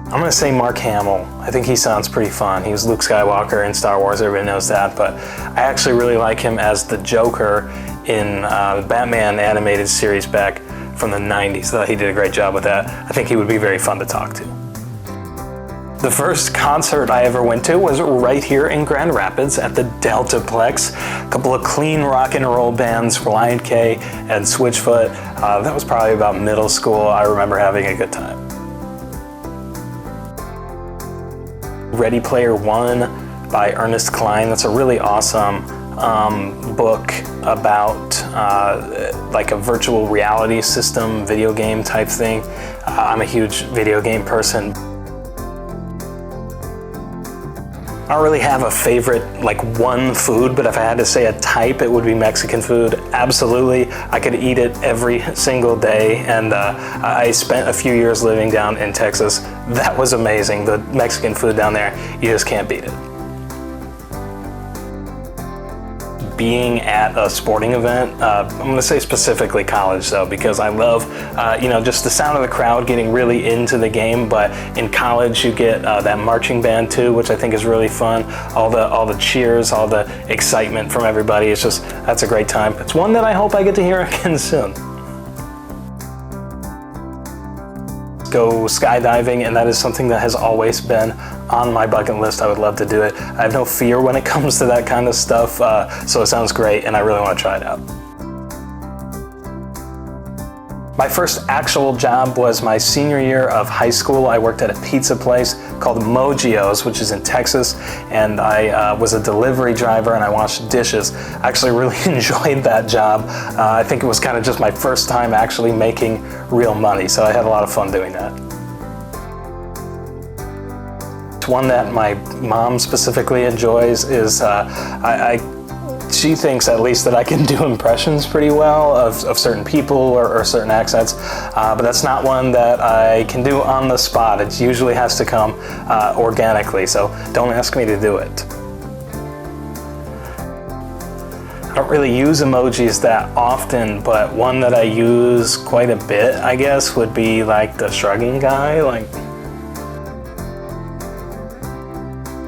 I'm gonna say Mark Hamill. I think he sounds pretty fun. He was Luke Skywalker in Star Wars, everybody knows that, but I actually really like him as the Joker in the Batman animated series back from the 90s. I thought he did a great job with that. I think he would be very fun to talk to. The first concert I ever went to was right here in Grand Rapids at the Deltaplex. A couple of clean rock and roll bands, Reliant K and Switchfoot. That was probably about middle school. I remember having a good time. Ready Player One by Ernest Cline. That's a really awesome book about like a virtual reality system, video game type thing. I'm a huge video game person. I don't really have a favorite, like one food, but if I had to say a type, it would be Mexican food. Absolutely, I could eat it every single day, and I spent a few years living down in Texas. That was amazing. The Mexican food down there, you just can't beat it. Being at a sporting event, I'm gonna say specifically college though, because I love, just the sound of the crowd getting really into the game. But in college, you get that marching band too, which I think is really fun. All the cheers, all the excitement from everybody. That's a great time. It's one that I hope I get to hear again soon. Go skydiving, and that is something that has always been on my bucket list. I would love to do it. I have no fear when it comes to that kind of stuff, so it sounds great, and I really want to try it out. My first actual job was my senior year of high school. I worked at a pizza place called EMOJI, which is in Texas, and I was a delivery driver and I washed dishes. I actually really enjoyed that job. I think it was kind of just my first time actually making real money, so I had a lot of fun doing that. One that my mom specifically enjoys is she thinks at least that I can do impressions pretty well of certain people or certain accents, but that's not one that I can do on the spot. It usually has to come organically, so don't ask me to do it. I don't really use emojis that often, but one that I use quite a bit, I guess, would be like the shrugging guy.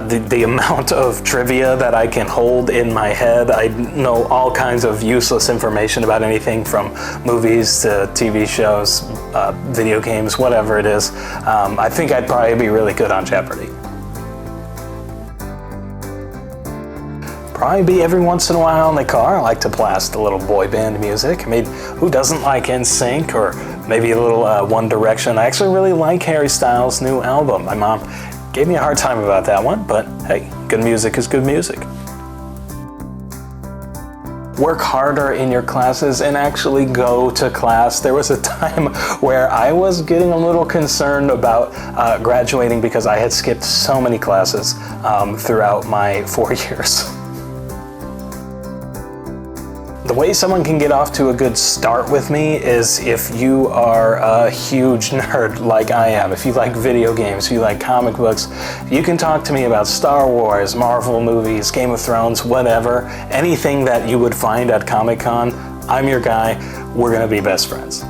The amount of trivia that I can hold in my head. I know all kinds of useless information about anything from movies to TV shows, video games, whatever it is. I think I'd probably be really good on Jeopardy. Probably be every once in a while in the car. I like to blast a little boy band music. I mean, who doesn't like NSYNC or maybe a little One Direction? I actually really like Harry Styles' new album. My mom gave me a hard time about that one, but hey, good music is good music. Work harder in your classes and actually go to class. There was a time where I was getting a little concerned about graduating because I had skipped so many classes throughout my 4 years. The way someone can get off to a good start with me is if you are a huge nerd like I am. If you like video games, if you like comic books, you can talk to me about Star Wars, Marvel movies, Game of Thrones, whatever. Anything that you would find at Comic-Con, I'm your guy. We're gonna be best friends.